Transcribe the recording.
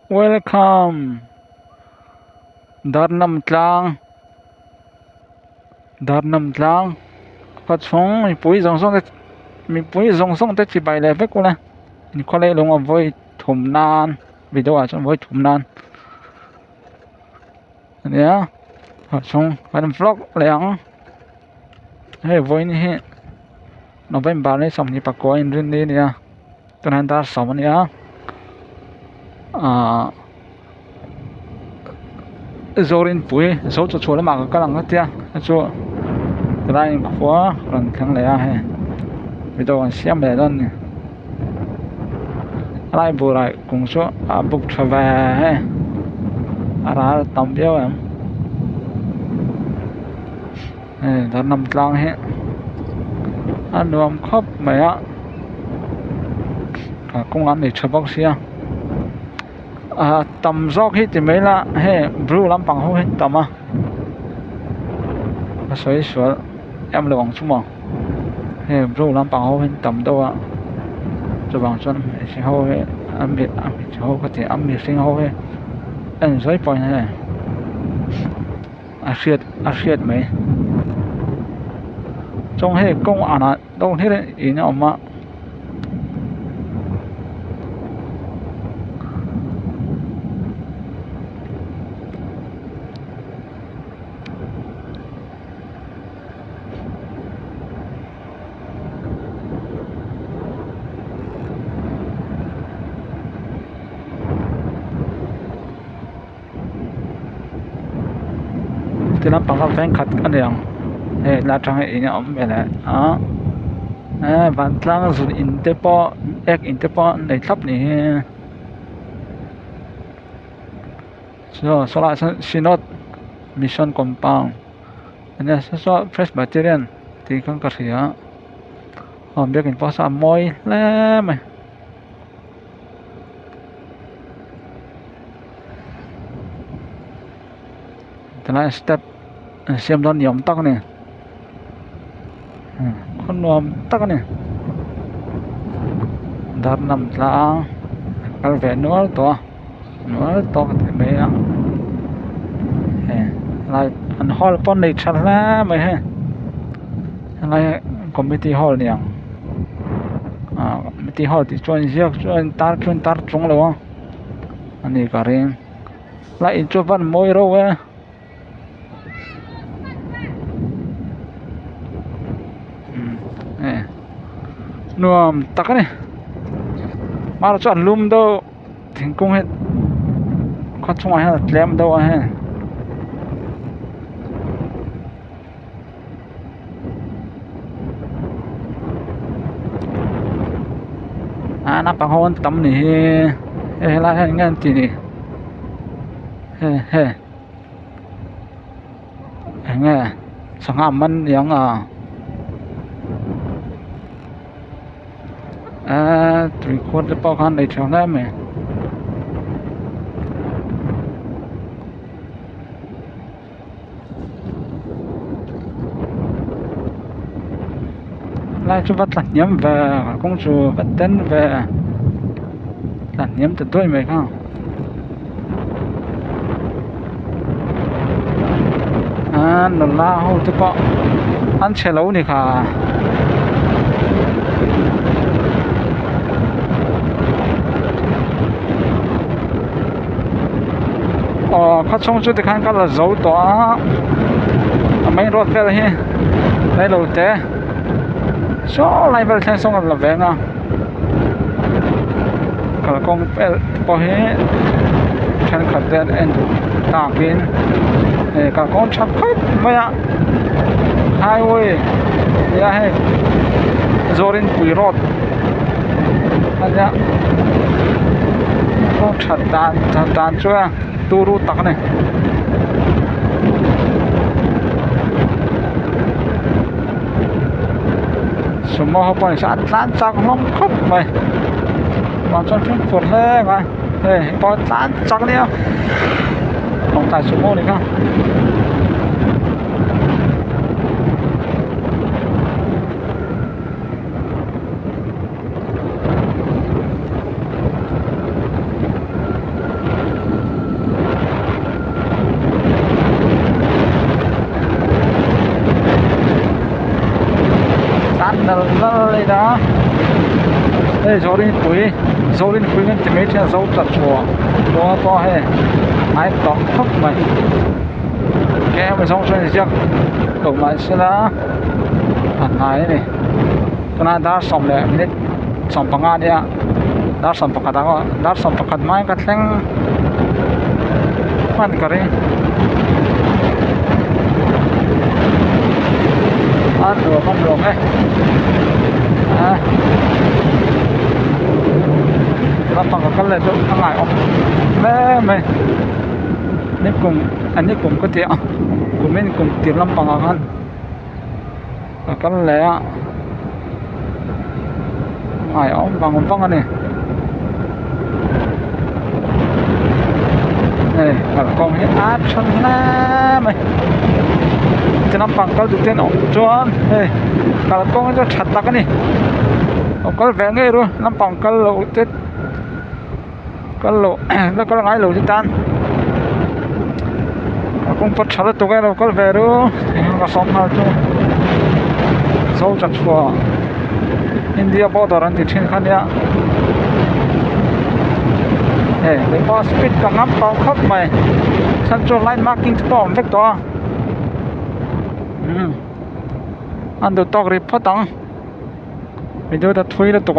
Welcome. Darnam tlang. Phát sóng mình bùi dòng sông tới chỉ bài lệ với cô này. Mình có lẽ luôn với thùng nan. Video ở trong với thùng nan. Nhá. Phát sóng phải làm vlog lẹng. Hey với này. November này xong thì bạc coi in đi nè. Tuần hành ta xong nè. Zorin bùi số cho chua là mà cái lăng hết chua. Cái này khóa lần thằng lẻ hay. Video còn xem để đơn nè. Lại bù lại cùng số bục trở về hay. Ra tầm biểu em. Đó nằm tlang hết. Nuông khóc mày á. Công an để cho bác sĩ tầm gió hết thì mấy là hey blue lắm bằng hết tầm sấy sửa em là bằng chung mà hey blue lắm bằng hết tầm đâu cho bằng chân sinh hô hết ăn biệt hô có thể ăn biệt sinh hô hết anh giấy point này asiết mấy trong hey công an đâu hết đấy ý nó mà thì nó bằng cái khát cái này là trong cái này ông này bạn đang dùng interpol này thấp này số là synod mission compound này số Presbyterian thì con cái gì biết cái bao sa môi lắm mày thế này step xem đón nhóm tắc này con nhóm tắc này đợt nằm là cái vẻ nữa to thì mấy lại ăn hall pon này chặt lá mày ha lại committee hall này committee hall thì chuyên tar chung luôn anh ấy cả riêng lại cho văn môi đâu á nuông tắc này mà nó chọn lum đâu thành công hết con trong ngoài là lem đâu ha nó bằng hôn tấm này lại ngang gì này nghe sáng hàm mình giống tùy khuôn cái bao khăn này cho nó mày lại cho bắt lạc nhiễm về công chủ bắt tên về lạc nhiễm từ tôi mày không nó la hô tôi có ăn chè lâu này cả phát sóng chút thì khán cái là dấu tỏa mấy rốt về đây đây đầu té số lại về thành xong là về nè cả con bé bỏ hết chân khát đen anh tạm biến cả con chắp hết mày highway ya hay zorin quỷ rót anh nhá con chặt đàn chưa tu ru tắc này số mò học bài sẽ tán chắc lắm khóc mày còn cho phim phụt lên mà có tán chắc đi không không tại số mò này không đó đây dấu lên quý nên thì mấy trên dấu chặt chùa đó to hay ai tỏ khóc mày cái mà xong rồi chắc đủ lại sẽ đã này này cái này đã xong lại mình xong bằng anh đi đã xong bằng đó đã xong bằng mai cái thằng man cái ăn được ấyเราฟังกันเลยทุกทั้งหลายออกแม่ไม่นี่กลุ่มอันนี้กลุ่มก็เที่ยวกลุ่มนี้กลุ่มเตรียมลำปังกันเลยอ่ะหายออกฟังกันนี่นี่กองให้อาร์ตชนะไหมจะลำปังก็ดูเต้นออกจวนเฮ้ยกองจะชัดตากันนี่ก็แหวงไงรู้ลำปังก็เราเต้นก็lộ nó có ngay lộ tan cũng bắt chặt tụi cái nó có về đó nó sống nào chứ sâu chặt chua India border anh thì trên khăn nhá để có speed cầm ngắm tàu khóc mày central line marking storm vector anh được tao rip phát tăng video đã thui là tụi